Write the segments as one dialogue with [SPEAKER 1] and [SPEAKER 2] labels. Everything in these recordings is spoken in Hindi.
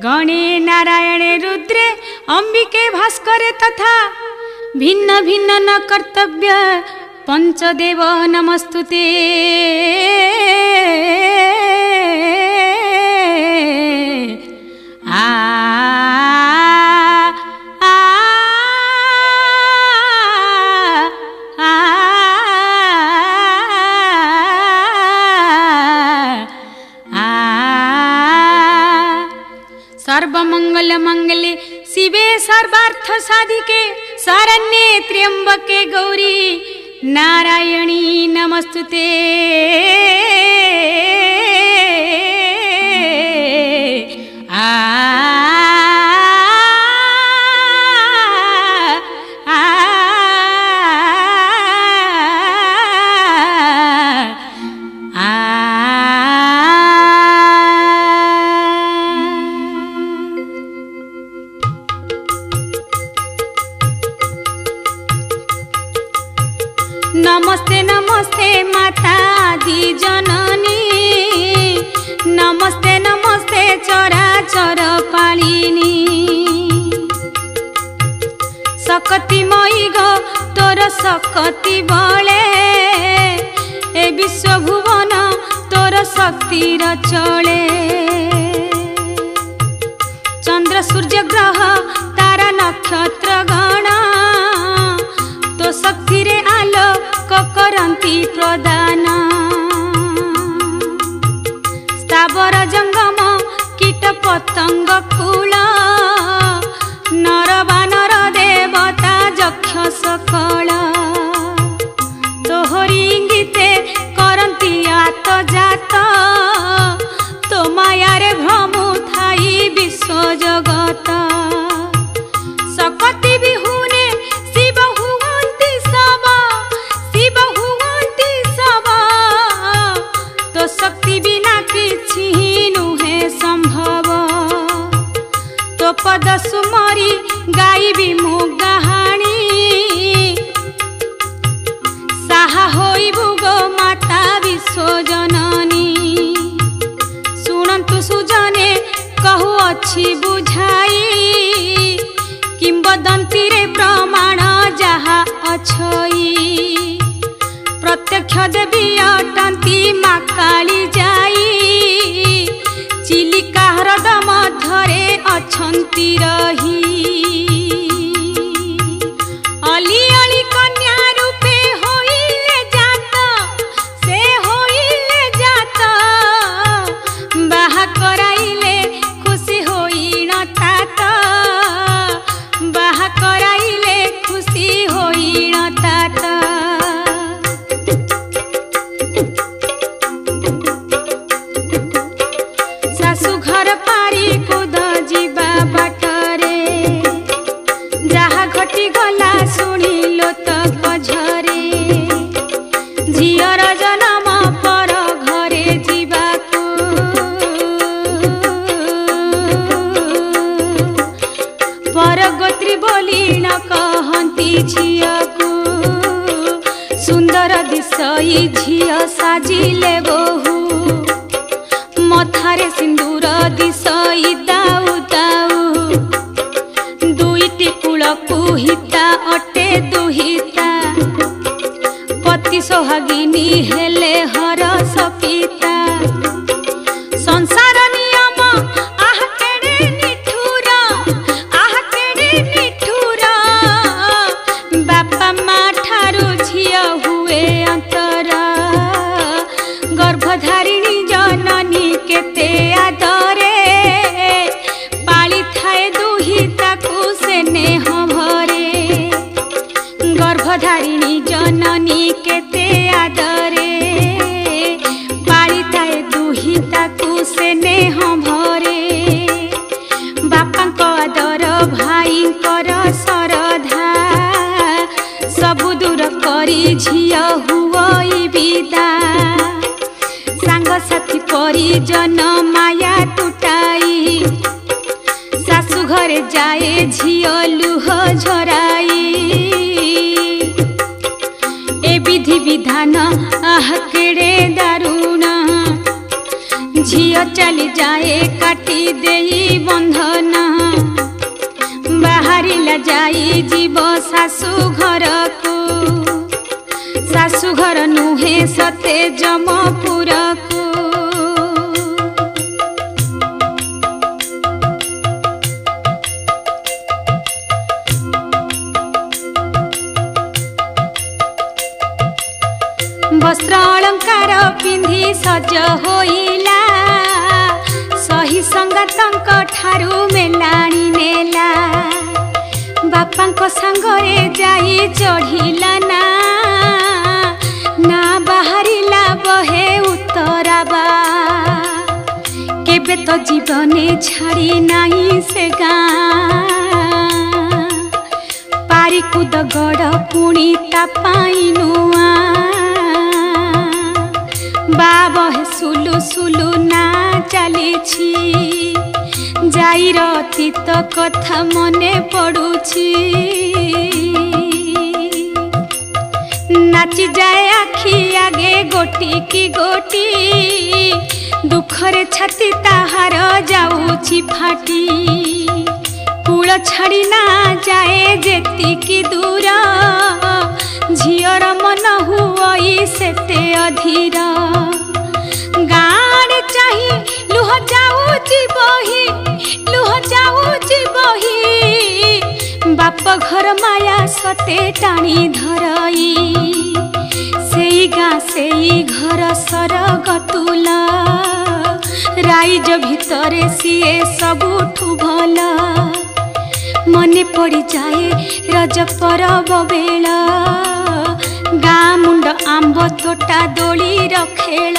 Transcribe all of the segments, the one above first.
[SPEAKER 1] गणे नारायणे रुद्रे अंबिके भास्करे तथा भिन्न भिन्न न कर्तव्य पंचदेव नमस्तुते। आ सर्वमंगल मंगले शिवे सर्वार्थ साधिके शरण्ये त्र्यंबके गौरी नारायणी नमस्तुते। नमस्ते नमस्ते माता आदि जननी, नमस्ते नमस्ते चराचर पालिनी। सकती मई गो तोर सकती बले ए विश्व भुवन तोर शक्तिर चले। चंद्र सूर्य ग्रह तारा नक्षत्र गण तो शक्ति रे आलोक करंती प्रदान। स्थावर जंगम कीट पतंग फूल नर बानर देवता यक्ष सकल तोहरी इंगिते करंती आत जात। तो मायारे भ्रमु थाई विश्व जगत। सकती बिहुने शिव हुवंती सब, शिव हुवंती सब। तो शक्ति बिना किछि नुहे संभव। तो पद सुमरी गाइबी मु गाहाणी साहा होइबु गो माता विश्व जननी। शुणन्तु सुजने कहु अछि बुझाई किंबदंती रे प्रमाण जहा अछई। प्रत्यक्ष देवी अटंती मा काली जाई चिलिका हृद मध्यरे अछंती रही। अली अली कन्या रूपे होइले जात, से होइले जात। बाहा कराइले खुशी होई न तात, बाहा कराइले खुशी होई न तात। सासु घर पारी कुद जीवा बाटरे जहा घटी गला शुणिलो तो कझरे। झियर जनम पर घरे जीवाकू परगोत्री बोली न कहती झियकू। सुंदर दिसई झिय साजिले बहु मथारे सिंदूर दिसई दाऊ दाऊ। दुईटी कूलकू हिता अटे दुहिता पति सोहागिनी हेले हर सपिता। संसार नियम आह केड़े निठुर, आह केड़े निठुर। बापा मा ठारू झिय हुए अंतर। गर्भधारिणी जननी केते आदरे पाली थाए दुहिताकू स्नेह भरे। गर्भधारिणी जननी केते आदरे पाली थाए दुहिताकू स्नेह भरे। परिजन माया तुटाई सासु घरे जाए झियो लुह झराई ए विधि विधान आह केड़े दारुण झियो चली जाए काटी देई बंधन बाहरिला जाई जीव सासु घर को सासु घर नुहे सते जमपुर को वस्त्र अलंकार पिंधि सज होइला सही संगातंक ठारू मेलाणी नेला बापांको संगरे जाई चढ़िला ना बाहरिला बहे उत्तराबा केबे तो जीवने छाड़ी नाही से गाँ पारी कूद गड़ पुणी ता पाई नुआ बाबे सुलु सुलु ना चली जाई अतीत कथा मने पड़ुछि नाची जाए आखि आगे गोटी की गोटी दुखरे छाती ताहार जाऊछि फाटी कूल छाड़ी ना जाए जेती की दूर झियर मन हुई सेते अधीर गाड़े चाही लुह जाऊछि बही लुह जाऊछि बही बाप घर माया सते टाणी धरई सेई गाँ सेई घर सरग तुला राइज भितरे सीए सबुठु भला मने पड़ी जाए रज परब बेला गाँ मुंड आंब तोटा दोली रखेल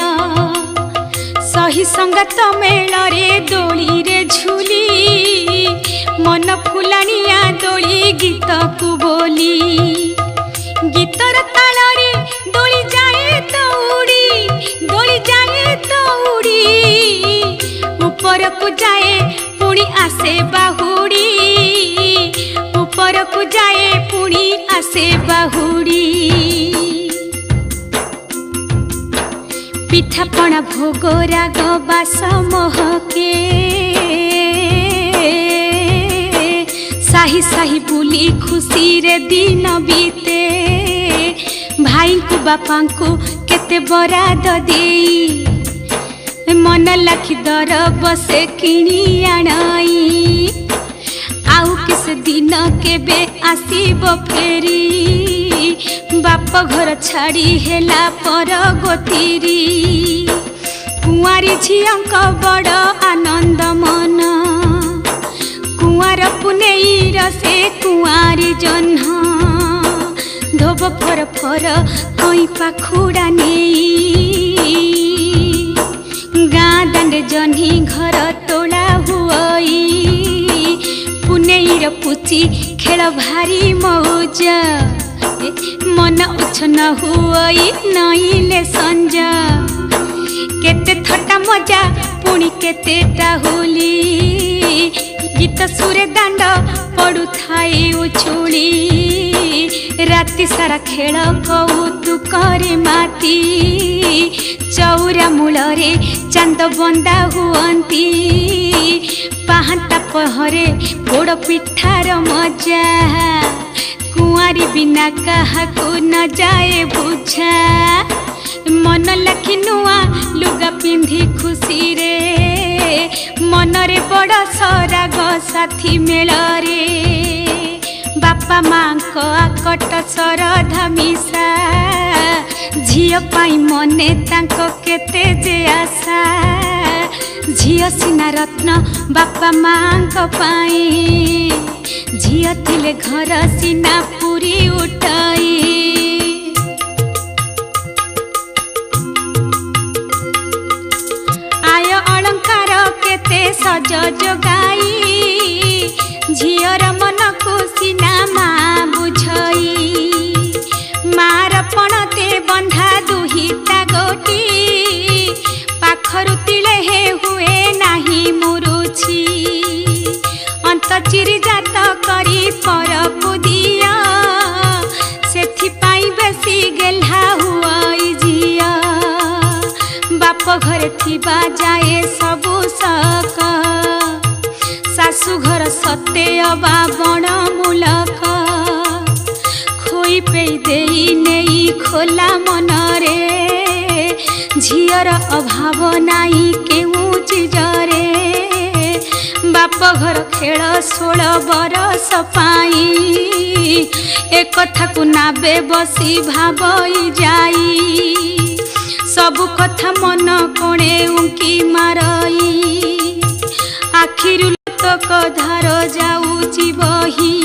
[SPEAKER 1] सही संगत मेल रे दोली रे झूली मन फुलानिया दोली गीत को बोली गीतर ताल रे दोली जाए तो उड़ी ऊपर को जाए पुणी आसे बाहुड़ी ऊपर को जाए पुणी आसे बाहुड़ी पिठापणा भोग राग बास महके साही साही बुली खुशी रे दिन बीते भाई को बापा को केते बराद देई मन लाखी दर बसे किणी आणाई आउ किस दिन केबे आसीब फेरी बाप घर छाड़ी हेला पर गोतिरी कुआरी झियंक बड़ आनंद मन कुआर पुनेईर से कुआरी जह्न धोब फर फर कई पाखुड़ा नेई गाँ दांड जह्नी घर तोला हुई पुनेईर पुची खेल भारी मौज मन उछन हुई नईले संज केते थट्टा मजा पुणी केते टाहुली गीत सुरे दांड पड़ू थाई उछुली राति सारा खेल कौतुक रे माती चौरा मूलरे चांद बंदा हुअंती पाहांता पहरे पोड़ पिठार मजा कुआरी बिना काहाको न जाए बुझा मन लाखी नुआ लुगा पिंधि खुशी रे मनरे बड़ सराग साथी मेल रे बापा माँ को आकट सरधा मिशा झियो पाई मने तांको केते जे आशा झियो सिना रत्न बापा माँ को पाई झियो थिले घर सिना पूरी उठाई आय अलंकार केते सज जोगाई झियर मन को सिना माँ बुझई मार पणते बंधा दुहिता गोटी पाखरु तिल घर थिबा जाए सबु सक शाशु घर सते अबा बण मूलक खोई पे देई नेई खोला मनरे झियर अभाव नाई केउ चीजरे बाप घर खेल 16 बरस पाई एक कथा को नाबे बसी भाबई जाई सबु कथा मन कोणे उंकी मारई आखिरु तक धार जाऊची बही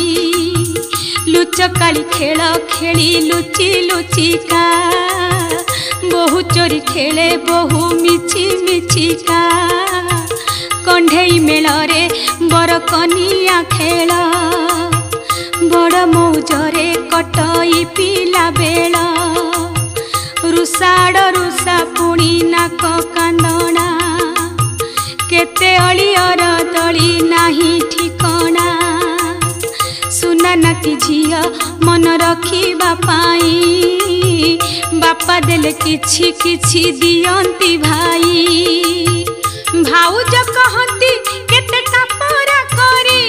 [SPEAKER 1] लुचकाली खेल खेली लुची लुचिका बहु चोरी खेले बहु मिची मिचिका कंढेई मेलरे बर कनिया खेल बड़ मौजरे कटई पिला बेल रुषाड़ रुषा पुणी नाक कांदना केते अलियर दली नाही ठिकणा सुना नाती झिया मन रखिबा पाई बापा देले किछि किछि दियंती भाई भाउज कहती केते टापरा करी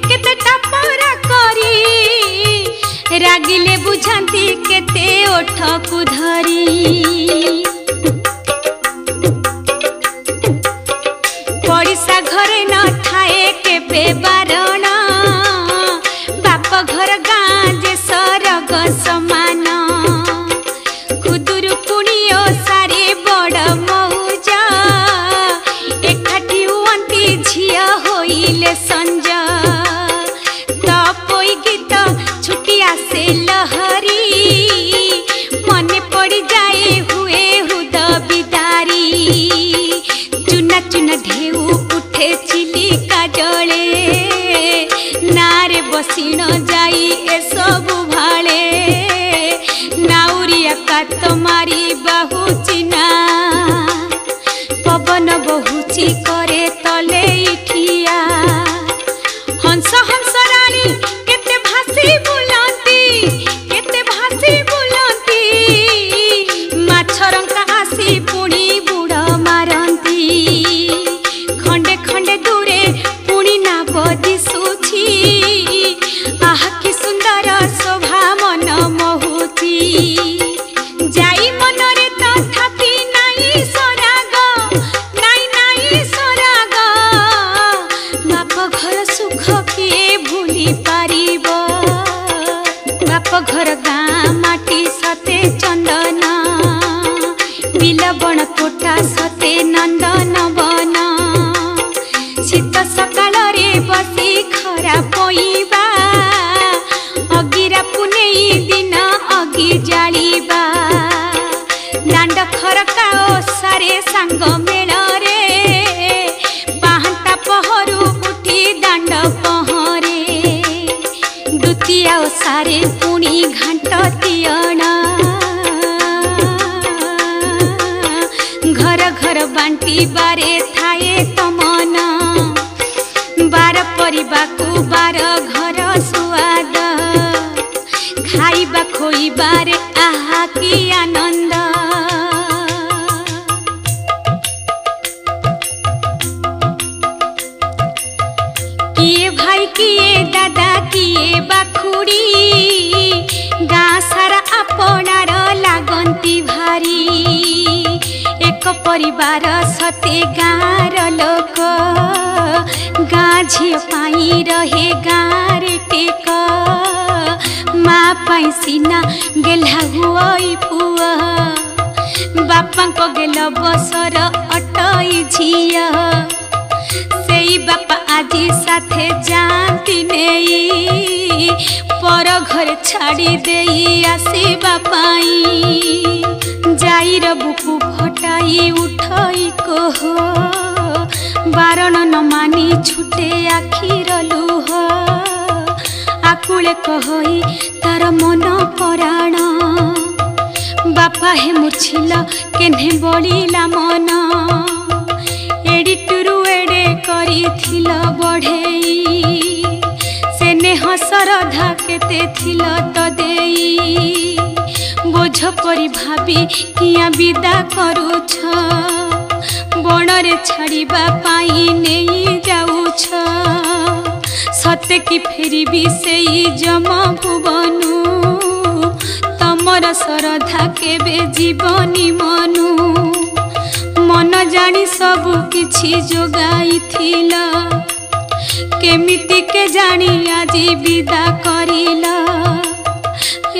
[SPEAKER 1] केते टापरा करी रागिले बुझाती केते ओठ को धरी पड़िसा घरे न थाए केबे बारण बाप घर गाँ जे सरग समान खुदुरु कुणियो सारे बड़ मौज एकाठी हुअंती झिया होइले संज तपोई गीत छुटी आसे लहरी मने पड़ी जाए हुए हुद बिदारी चुना चुना ढेउ उठे चिलिका जले नारे बसिण जाई ए सबु भाले नाउरिया कात मारी बाहु चिना पवन बहुची करे तले इठिया हंस हंस रानी केते भासी बुलंती केते भासी बुलंती माछरंका आसी पुणी बुड़ मारंती खंडे खंडे दूरे पुणी नाब दिसुछि आहा कि सुंदर शोभा मन मोहुची जाई मनरे तथापि नाई सराग नाई नाई सराग बाप घर सुख किए भूली पारिब बाप घर गाँ माटी सते चंदन बिल बण तोटा सते नंदन बन शीत सकाल रे बसी खरा पोइबा अगिरा पुनेई दिन अगी जालिबा दांड खरका ओसारे सांग मेल रे पाहंता पहरू उठी दांड पहरे द्वितीया ओसारे पुणी घाट तियणा घर घर बांटी बारे थाए तमन बार परिबाकु बार घर सुआद खाइबा खोइबारे आहा कि आनंद किए भाई किए दादा किए बाखुड़ी गाँ सारा आपणार लागंती भारी एक परिवार सते गाँर लोक गाँ झियो पाई रहे गाँ रे टेक माँ पाई सीना गेला हुई पुआ बापा को गेल बसर अटई झिया सेई बापा आजी साथे जानती नेई पर घर छाड़ी देई आसीबा पाई जाईर बुकु फटाई उठई कह बारण न मानी छुटे आखिर लुह आकुले कहई तार मन पराण बापा हे मुछिल केन्हे बलिला मन एडिटुरु एडे करिथिल बढ़ेई सेने हसरधा केते थिल तो देई बोझ परि भाबी किया विदा करूछ। छाड़िबा पाई नहीं जाउछ सते कि फेरिबी सेई जम भुवनु तमर श्रद्धा केबे जीवनी मनु मन जानी सबु किछि जोगाइथिला केमिति के जानी आजी विदा करिला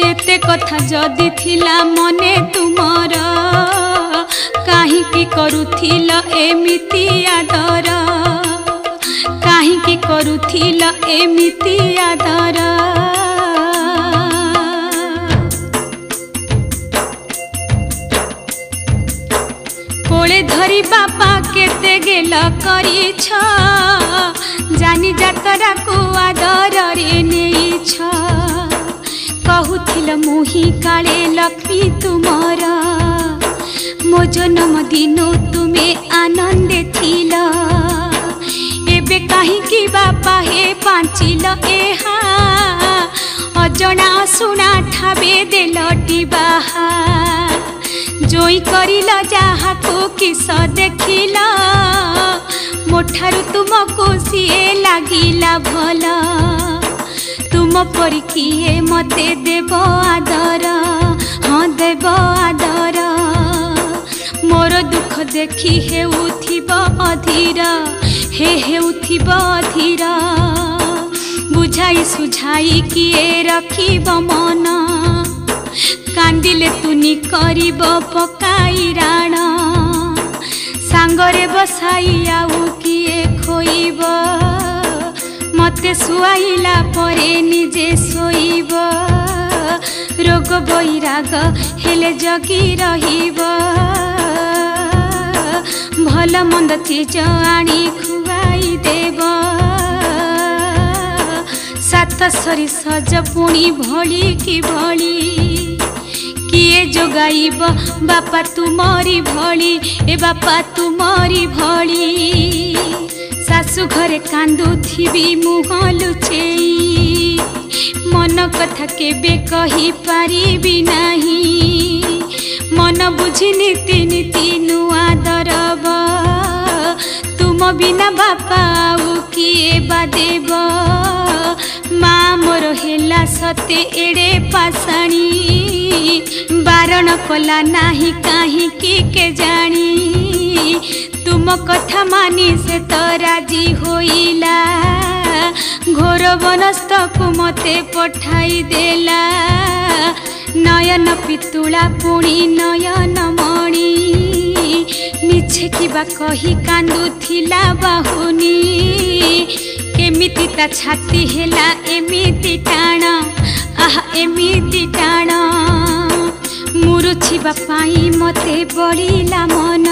[SPEAKER 1] एते कथा जदि थिला मने तुमर काहिकी करुथिल एमिति आदर काहिकी करुथिल एमिति आदर कोले धरी बापा केते गेल करिछ जानी जातरा को आदर रे नेइछ कहूथिल मोही काले लक्ष्मी तुमर मो जन्म दिन तुमे आनंदे थिल एबे काहिकी बापा हे पांचिल एहा अजना सुना ठाबे देलटी बाहा जोई करिल जाहा को किस देखिल मोठारु तुमको सिए लागिला भल तुम परी किए मते देव आदर हाँ देव आदर मोर दुख देखी हेउथिब अधीर हेउथिब अधीर बुझाई सुझाई किए रखिब मन कांदिले तुनी करिब पकाई राण सांगरे बसाई आउ किए खोइब मते सुआइला परे निजे सोइब रोग बैराग हेले जगी रहिब भल मंद चीज आनी खुआई देव सात सरी सज पुणी भली कि भली किए जोगाइब बापा तुमरी भली ए बापा तुमरी भली सासु घरे कांदुथिबी मुह लुचेई मन कथा केबे कही पारिबी नाही मन बुझी नीति नीति नुआ दरब तुम बिना बापा आउ किए बा देव माँ मोर हेला सते एड़े पासाणी बारण कला नाही काहे के जानी तुम कथा मानी से तो राजी होइला घोर बनस्त को मते पठाई देला नयन पितुला पुणी नयन मणि मिछे किबा कही कांदुथिला बाहुनी केमिति ता छाती हेला एमिति टाण आह एमिति टाण मुरुछिबा पाई मते बळिला मन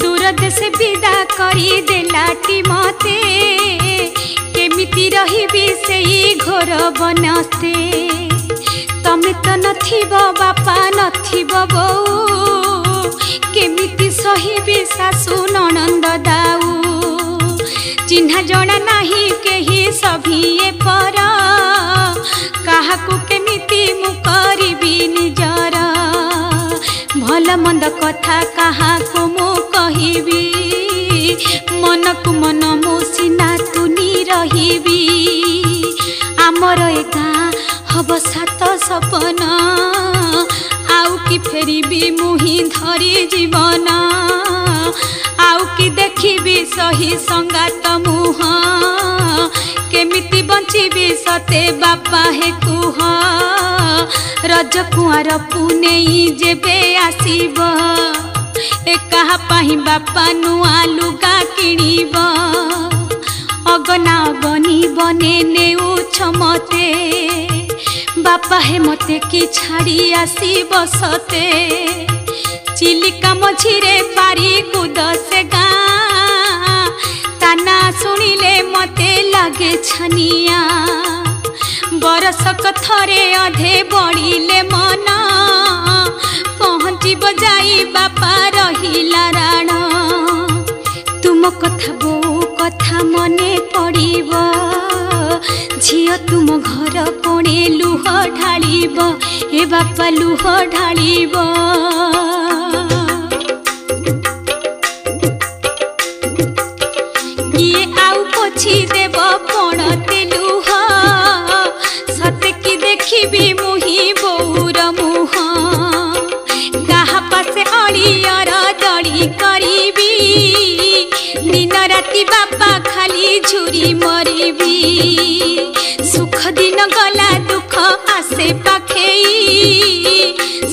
[SPEAKER 1] दूर देश विदा करी देलाटी मते केमिति रहिबी सेई घोर बनस्ते तमे तो नथिब बापा नथिब बौ केमिति सहिबी सासु ननंद दाऊ चिन्हा जना नाही केही सभिए पर काहाकू केमिति मु करिबी निजर भल मंद कथा काहाकू मु कहिबी मन को मन मु सिना तुनी रहिबी आमर ए गाँ हब सात सपन आउ कि फेरिबी मुही धरी जीवन आउ कि देखिबी सही संगात मुह केमिति बंचिबी सते बापा हे कुह रज कुआर पुनेई जेबे आसीब ए कहा पाही बापा नुआ लुगा किणीब अगना अगनी बने नेउछ मते बापा हे मते कि छाड़ी आसी बसते चिलिका मझिरे पारी कूद से गाँ ताना सुनिले मते लागे छनिया बरसक थरे अधे बढ़िले मन पहुँची बजाई बापा रहिला राण तुम कथा बो कथा मने पड़िब झियो तुम घर कोणे लुह ढालिब हे बापा लुह ढालिब किए आउ पोछि देव पणते लुह सते कि देखिबि मुही बौर मुह काहा पासे अड़ियर दड़ी करिबी दिन राति बापा खाली झुरी मरिबी सुख दिन गला दुख आसे पाखेई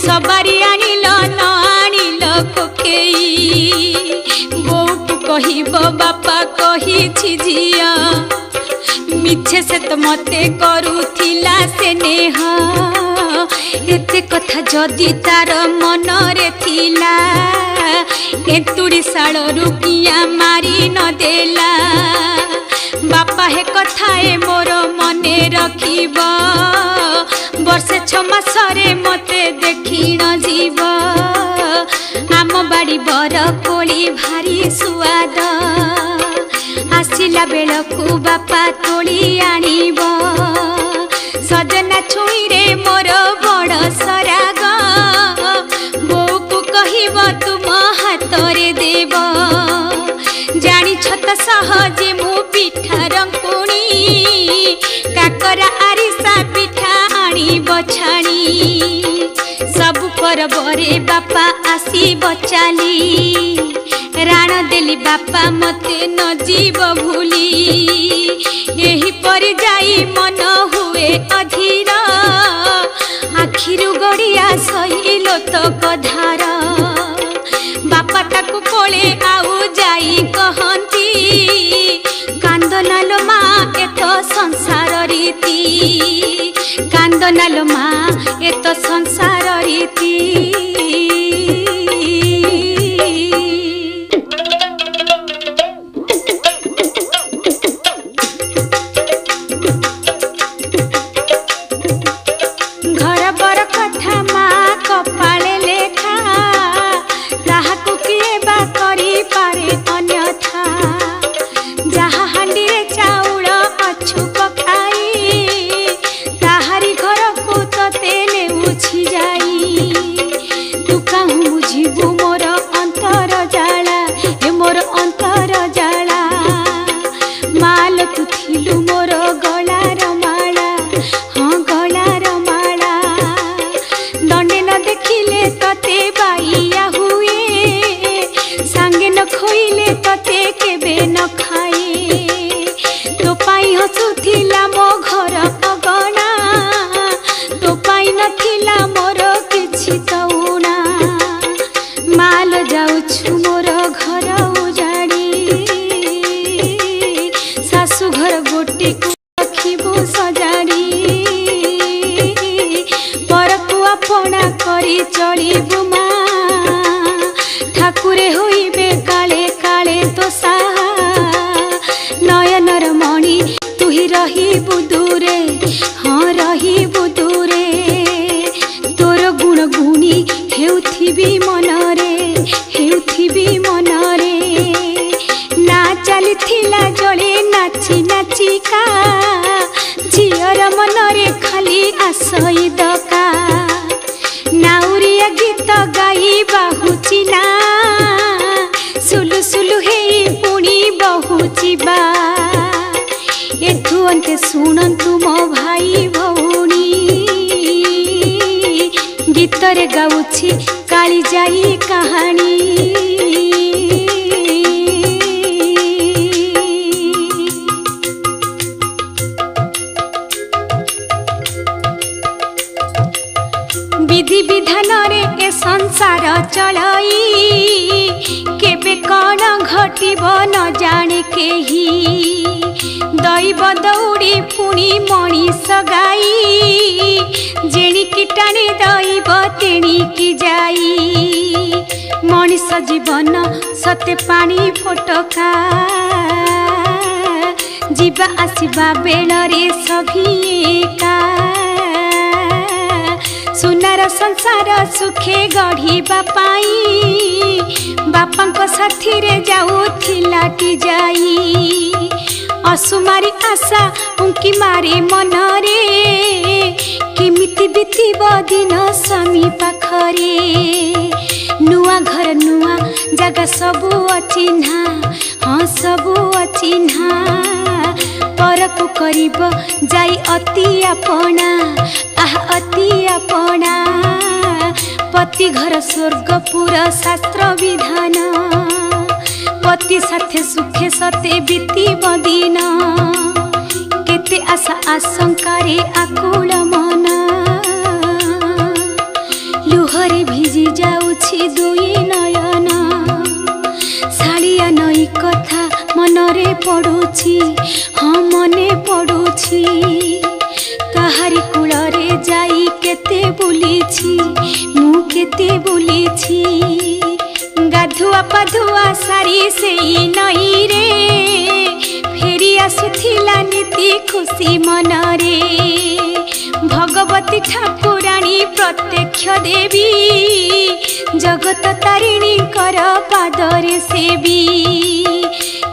[SPEAKER 1] सबारी आनिल न आनिल कोकेई बोऊ कहिब बापा कहिछि झिया मिछे से तो मते करुथिला से नेह एते कथा जदि तार मन रे थिला एतुड़ी साल रुकिया मारी न देला बापा हे कथाए मोर मने रखिब वर्षे 6 मासरे मते देखी न जीव आम बाड़ी बर कोली भारी सुआद आसिला बेलकु बापा तोली आनिब सजना छुई रे मोर बड़ सराग बोऊ को कहिब तुम हातरे देव जानिछ त सहजे मु पिठा रंकुणी काकरा आरिसा पिठा आनिब छाणी सब पर बरे बापा आसीब चाली राण देली बापा मते न जीव भूली यही पर जाई मन हुए अधीर आखिरु गड़िया सहिल तो कधार बापा ताकू कोले आउ जाई कहंती कांदनालो मा एत संसार रीति कांदनालो मा एत संसार रीति चलिबु मा ठाकुरे होइबे काले काले तो साहा नयनर मणि तुही रहिबु दूरे हाँ रहिबु दूरे तोर गुण गुणी हेउथिबी मनरे ना चलिथिला जले नाची नाचिका झियर मनरे खाली आसई दका नाउरिया गीत गाई बाहुचिना सुलु सुलु हेई पुणी बहुचिबा एठु अंते सुनंतु मो भाई भौणी गीतरे गाउछि काली जाई कहानी विधि विधान रे ए संसार चलई केबे कौन घटिब न जाने केही दैव दौड़ी पुणी मणिष गाई जेणिकी टाणी दैव तेणिकी जाई मणिष जीवन सते पानी फोटका जीवा आसिबा बेलरे सभिएका सुनार संसार सुखे गढ़ीबा पाई बापांको साथी रे जाउथिलाटी जाई असुमारी आशा उंकी मारे मनरे किमिति केमिति बीतीब दिन स्वामी पाखरे नुआ घर नुआ जगह सबू अचिन्हा हाँ सबू अचिन्हा परकु करिब जाई अति आपणा आह अति आपणा पति घर स्वर्गपुर शास्त्र विधान पति साथे सुखे सते बीतीब दिन केते आशा आशंकारे आकुल मन लुहरे भिजी जाउछि दुई नयन शालिया नई कथा मनरे पड़ुछि हाँ मने पड़ुछि ताहारी कूलरे जाई केते बुलिछि मु केते बुलिछि गाधुआ पाधुआ सारी सेई नई रे फेरी आसुथिला नीति खुशी मनरे भगवती ठाकुराणी प्रत्यक्ष देवी जगत तारिणी कर पादरे सेवी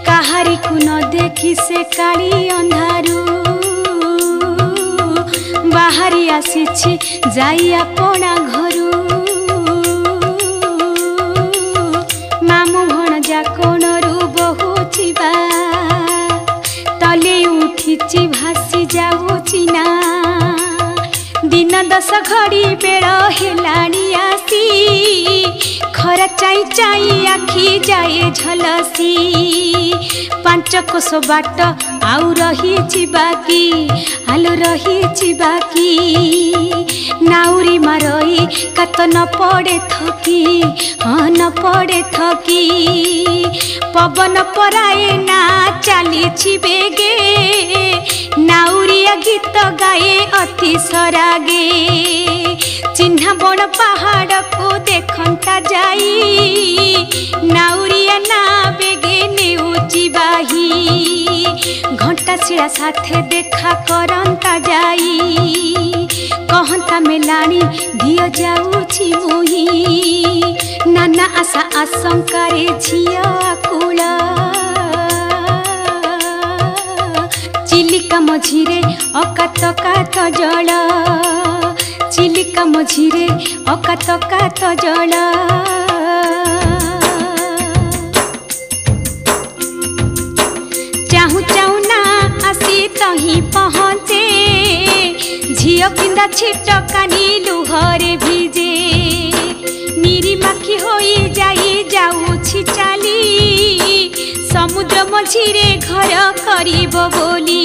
[SPEAKER 1] काहारी को न देखी से काली अंधारू बाहरी आसीछि जाई आपणा घरू मामु भणजा कोणरू बहुचिबा तले उठिछि भासी जाउछि ना दिन 10 घड़ी बेल हेलाणी आसी खरा चाई चाई आखी जाए झलसी 5 कोस बाट आउ रही बाकी आलो रही बाकी नाउरी मारई कात न पड़े थकी हाँ न पड़े थकी पवन पराए ना चली बेगे नाउरिया गीत गाए अति सरागे चिन्हा बड़ पहाड़ को देखंता जाई नाउरिया ना बेगे नेउची बाही घंटा शिला साथे देखा करंता जाई कहंता मेलाणी धियो जाउछि मुही नाना आशा आशंकारे झियो आकुल चिलिका मझिरे अकात जल चिलिका मझिरे अकात जल चाहू चाहू ना आसी तही पहुँचे झियो किंदा छिटकानी लुहरे भिजे निरीमाखी होई जाई जाउछि चाली समुद्र मझिरे घर करिब बोली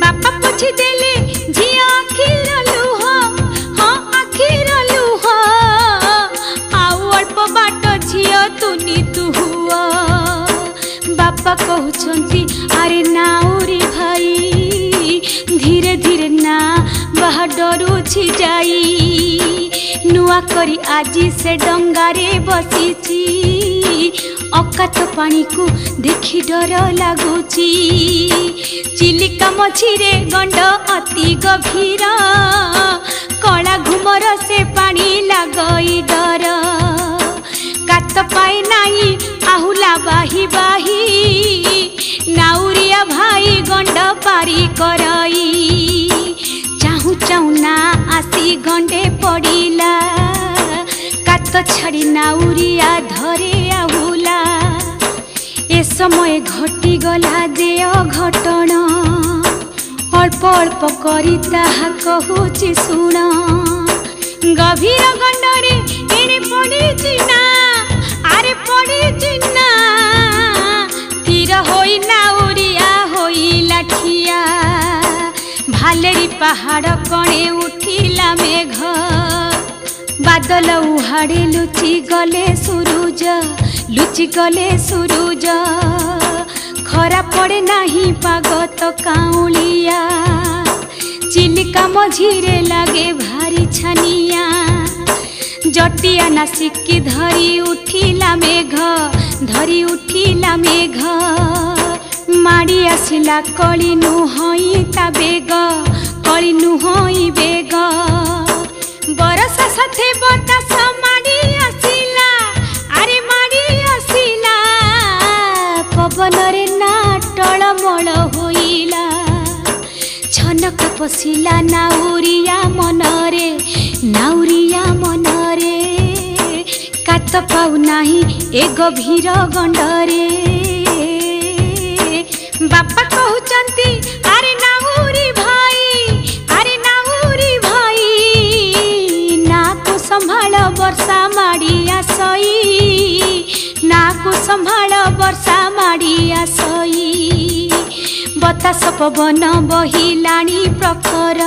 [SPEAKER 1] बापा पोछि देले झियो आखिर लुह हाँ आखिर लुह आउ अल्प बाट झियो तुनी तुहुआ बापा कहउछंती अरे नाउरी भाई धीरे धीरे ना बाहा डरुछि जाई नुआ करी आजी से डंगारे बसीछि अकात पानी को देखी डर लगुची चिलिका मझिरे गंड अति गभीर कला घुमर से पानी लगई डर कात पाए नाई आहुला बाही बाही नाउरिया भाई गंड पारी करई चाहू चाहू ना आसी गंडे पड़िला कात छाड़ी नाउरिया धरे आहुला ए समय घटी गला जे अघटन अल्प अल्प करी ताहा कहूची सुण गभीर गंडरे एणे पड़िछि ना आरे पड़िछि ना तीर होई नाउरिया होई लाठिया भालेरी पहाड़ कणे उठिला मेघ बादल उहाड़े लुचि गले सूरुज खरा पड़े नाही पाग तो काउलिया चिलिका मझिरे लागे भारी छानिया जटिया नासिकी धरी उठिला मेघ माड़ी आसिला कली नुहई ता बेग कली नुहई बेग बरसा साथे बतास माड़ी आसिला अरे माड़ी आसिला पवन रे ना टळमळ होइला छनक पसिला नाउरिया मन गात पाऊ नाही ए गभीर गंडरे बापा कहउचंती अरे नाउरी भाई ना को संभाल वर्षा माड़ी आसई ना को संभाल वर्षा माड़ी आसई बतास पवन बहिलाणी प्रखर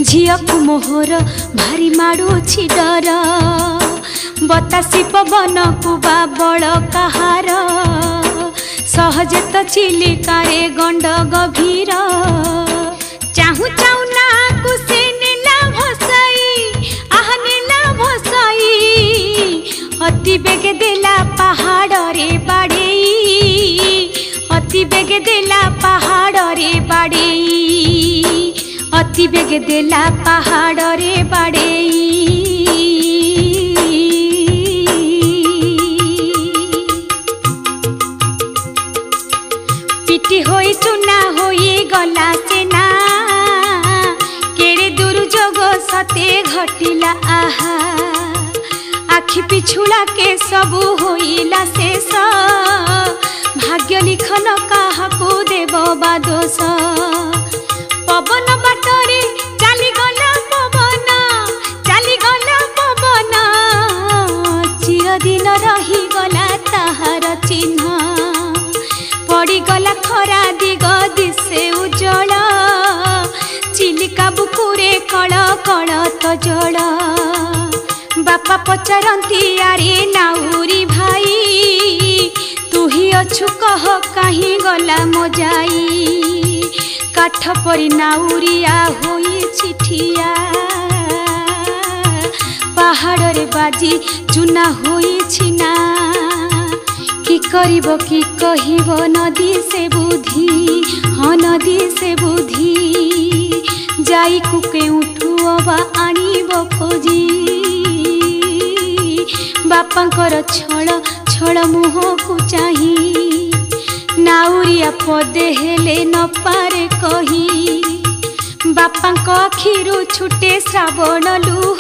[SPEAKER 1] झिया को मोहर भारी माड़ुछि डर बतासी पवन को बाबल कहार सहजे तो चिलिकारे गंड गभीर चाहू चाहू ना को से नेला भसाई अति बेगे देला पहाड़ रे बाड़ेई अति बेगे देला पहाड़ रे बाड़ेई अति बेगे देला पहाड़ रे बाड़ेई पिटी होई चुना होई गला सेना केड़े दुर्जोग सते घटिला आहा आखि पिछुड़ा के सबू होइला शेष भाग्य लिखन काहाकू देव बा दोष पवन बाटरे चली गला पवन चिरदिन रही गला ताहार चिन्ह पड़ी गला खरा दिग दिशे उज्जवल चिलिका बुकुरे कल कल तो जल बापा पचारती आरे नाउरी भाई तू ही अछु कह कहीं गला मजाई काठ परी नाउरिया होई चिठिया पहाड़ रे बाजी चुना होई छिना कि करिब कि कहिब नदी से बुद्धि हाँ नदी से बुद्धि जाई कुके उठुअबा आनिब खोजी बापांकर छल छल मुह को चाही नाउरिया पदे हेले न पारे कही बापांक आखिरु छुटे श्रावण लुह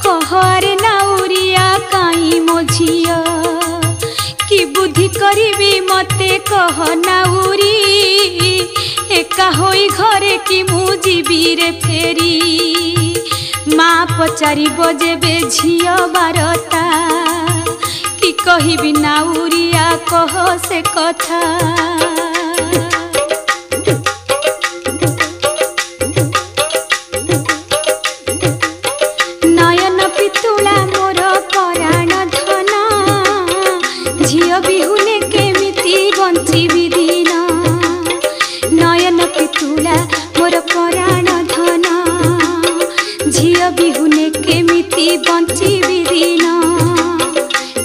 [SPEAKER 1] कहरे नाउरिया काई मो झिया कि बुद्धि करिबी मते कह नाउरी एका होई घरे कि मु जीवी रे फेरी माँ पचारि जेबे झिया बारता कि कहिबी नाउरिया कह से कथा नयन पितुला मोर पराण धन झिया बिहुने केमिति बंचिबी दिन नयन पितुला मोर पराण धन झिया बिहुने केमिति बंचिबी दिन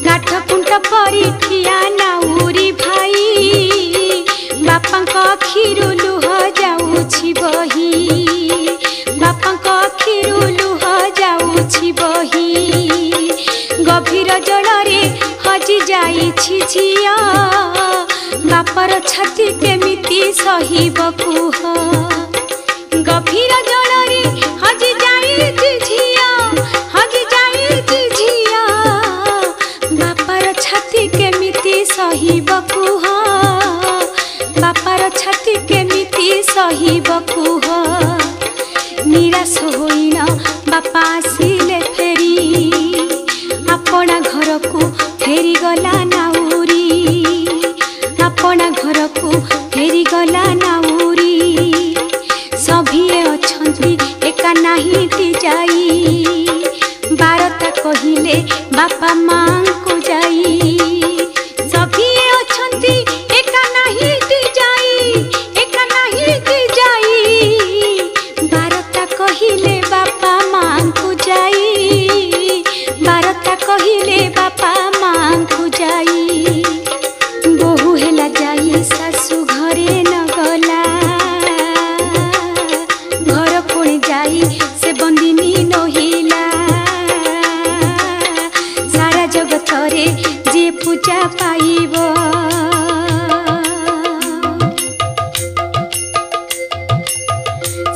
[SPEAKER 1] गाठ कुंट परी ठिया नाउरी भाई बापांक आखिरु लुह जाउछि बही बापांक आखिरु लुह जाउछि बही गभीर जलरे हजि जाइछि झिया बापर छाती केमिति सहिब कुह गभीर जलरे हजि जाइछि झिया बापर छाती केमिति सहिब कुह बापर छाती केमिति सहिब कुह निराश होइन बापा आसिले फेरी आपना घर को फेरी गला नाउरी आपना घर को फेरी गला नाउरी सभिए अछंती एका नाही ती जाई बारता कहिले बापा मां को जाई सभिए अछंती एका नाही ती जाई बारता कहिले बापा मां को जाई बारता कहिले बापा मां को जाई बहु हेला जाई सासु घरे न गला घर पुणी जाई से बंदिनी नहिला सारा जगत रे जे पूजा पाइब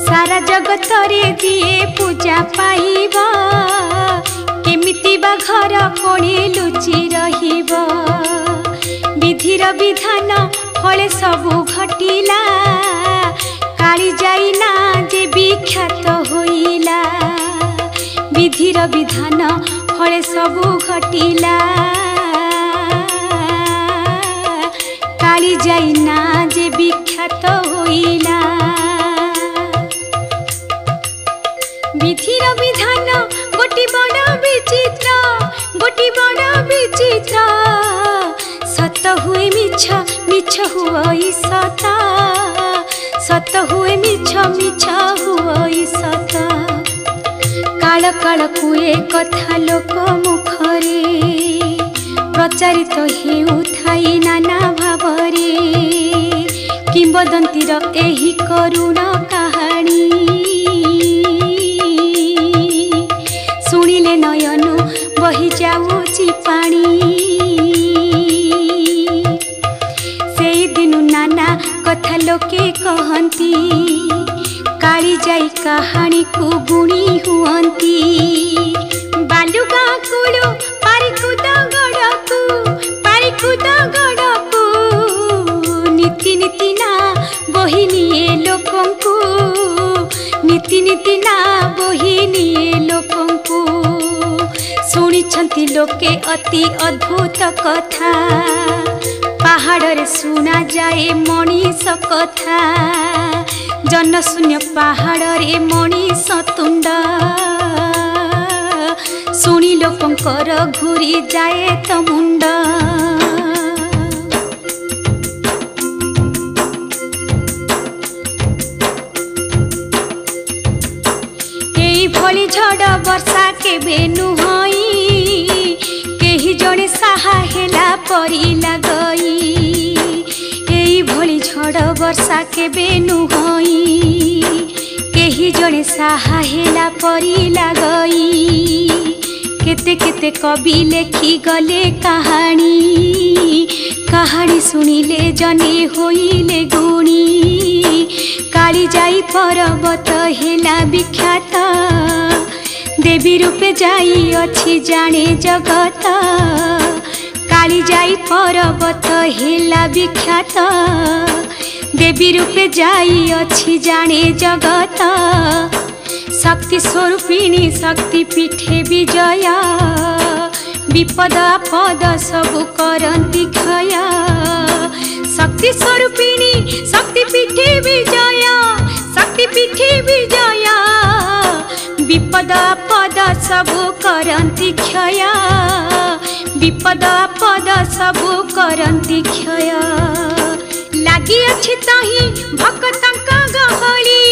[SPEAKER 1] सारा जगत रे जे पूजा पाइब केमिति बा घर कोणे लुचि रहिब विधिर विधान फले सबु घटिला काली जाई ना जे विख्यात होइला विधिर विधान फले सबु घटिला काली जाई ना जे विख्यात होइला विधिर विधान गोटी बड़ विचित्र सत हुए मिछ मिछ हुई सत सत हुए मिछ मिछ हुई सत काल काल कुए कथा लोक मुखरे प्रचारित हेउथाई नाना भावरे किंबदंतीर एही करुण कहानी शुणिले नयन बही जाऊची पानी से दिनु नाना कथा लोके कहती काली जाई कहानी को गुणी हुअंती बालुगा कुलु पारिकुद गड़कू नीति नीति ना बही निये लोकंकु नीति नीति ना बही निये लोकंकु शुणिछंती लोके अति अद्भुत कथा पहाड़ रे सुना जाए मनीष कथा जनशून्य पहाड़ रे मनीष तुंड शुणी लोकंकर घूरी जाए तो मुंड भली झड़ वर्षा केबे नुहई केही जणे साहा हेला परी लगई एई भली झड़ वर्षा केबे नुहई केही जणे साहा हेला परी लगई केते केते कवि लेखी गले कहानी कहानी सुनिले जने होइले गुणी काली जाई पर्वत हेला विख्यात देवी रूपे जाई अछि जाने जगत काली जाई पर्वत हेला विख्यात देवी रूपे जाई अछि जाने जगत शक्ति स्वरूपिणी शक्ति पीठे विजय विपद आपद सबु करंती क्षय शक्ति स्वरूपिणी शक्ति पीठे विजय शक्ति पीठे विजय विपद आपद सबु करंती क्षय विपद आपद सबु करंती क्षय लागी अछि ताही भक्तंका गहली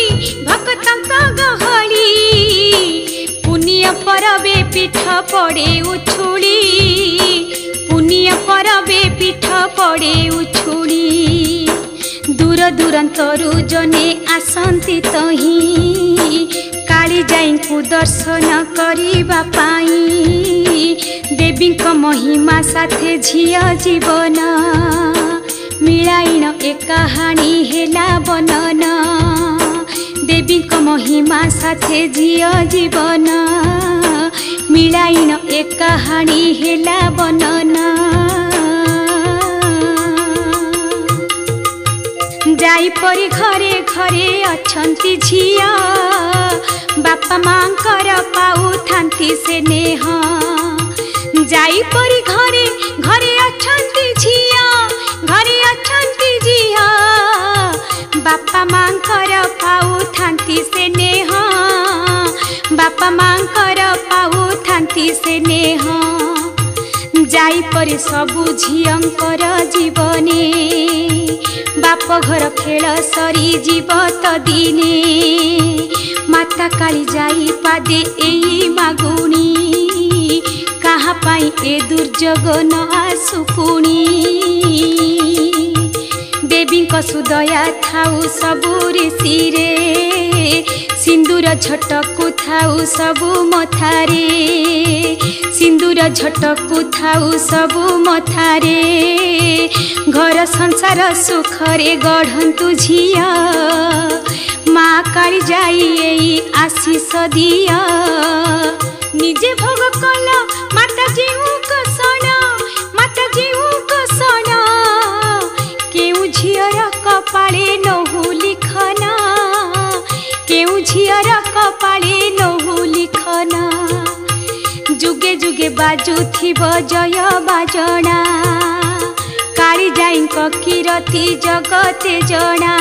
[SPEAKER 1] पुण्य परबे पीठ पड़े उछुड़ी पुण्य परबे पीठ पड़े उछुड़ी दूर दूरांतरु जने आसंती तही काली जाईଙ୍କୁ दर्शन करिबा पाई देवी महिमा साथे झिया जीवन मिलाइन ए कहानी हेला बनन देवी महिमा साथे झिया जीवन मिलाइन ए कहानी हेला बनन जाई परी घरे घरे अछंती झिया बापा मांकर पाऊ थांती से नेह जाई परी घरे घरे अछंती झिया घरे अछंती झिया बापा मांकर पाऊ थांती से नेह बापा मांकर पाऊ थांती से नेह जाई परी सबु झियंकर जीवने बाप घर खेल सरी जीव तो दिने माता काली जाई पादे एई मागुणी कहा पाई ए दुर्जोग न आसु पुणी देवी सुदया थाऊ सबु ऋषिरे सिंदूर झटकु थाऊ सबु मथारे सिंदूर झटकु थाऊ सबु मथारे घर संसार सुखरे गढ़ंतु झिया माँ काली जाई एई आशीष दिया। निजे भोग कल माता जीऊ कसन माता जीऊ कसन केउ झियर कपाळे नहु लिखन केउ झियर कपाळे नहु लिखन जुगे जुगे बाजुथिब जय बाजना काली जाईंक कीरति जगते जना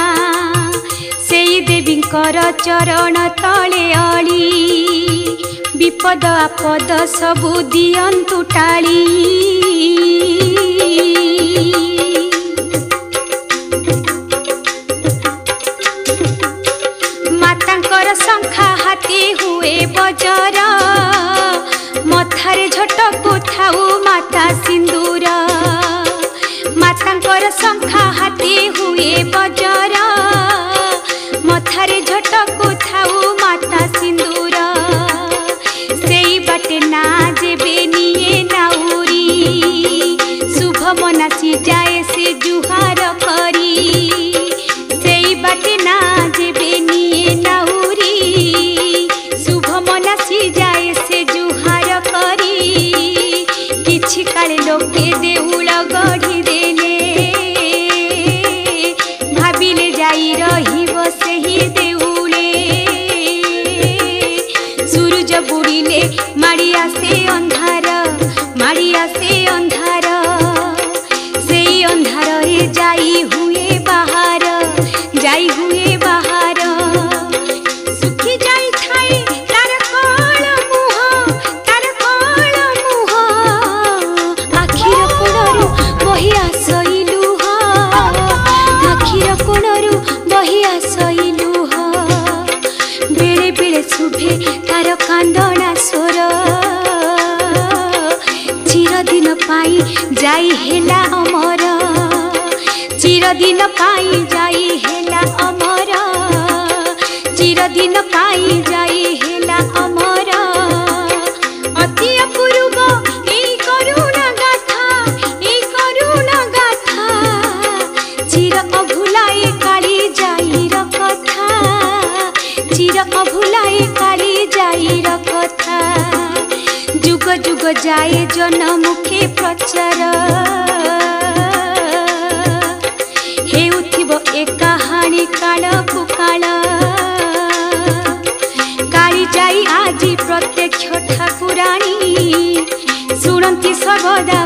[SPEAKER 1] सेई देवींकर चरण तले अली विपद आपद सबु दियंतु टाली मातांकर शंखा हाथी हुए बजर मथारे झटकु थाउ माता सिंदूर मातांकर शंखा हाथी हुए बजर मथारे झटकु थाउ माता सिंदूर सेई बाटे ना जेबे निये नाउरी शुभ मनासी जाए से जुहार करी सेई बाटे ना जेबे निये नाउरी शुभ मनासी जाए से जुहार करी किछि काले लोके देउल गढ़ी देले भाबिले जाई रहिब सेही देउले सूरज बुड़िले माड़ी आसे अंधार माड़ी आसे अंधार सेई अंधार रे जाई हुए बाहर जाई हुए बाहर सुखी जाई थाई तार कळ मुह तार कळ मुह आखिर कोणरू बही आसइलु ह आखिर कोणरू बही आसइलु ह बेले बेले सुभे तार कांदना स्वर चिरदिन पाई जाई हेला अमर चिरदिन पाई जाई हेला अमर चिरदिन पाई जाई हेला अमर अति अपूर्व एई करुणा गाथा चिर अभुलाए काली जाईर कथा चिर अभुलाए काली जाईर कथा जुग जुग जाए जनमुखे प्रचार हेउथिब ए कहानी काल पुकाल काली जाई आजी प्रत्यक्ष ठाकुराणी शुणंती सर्वदा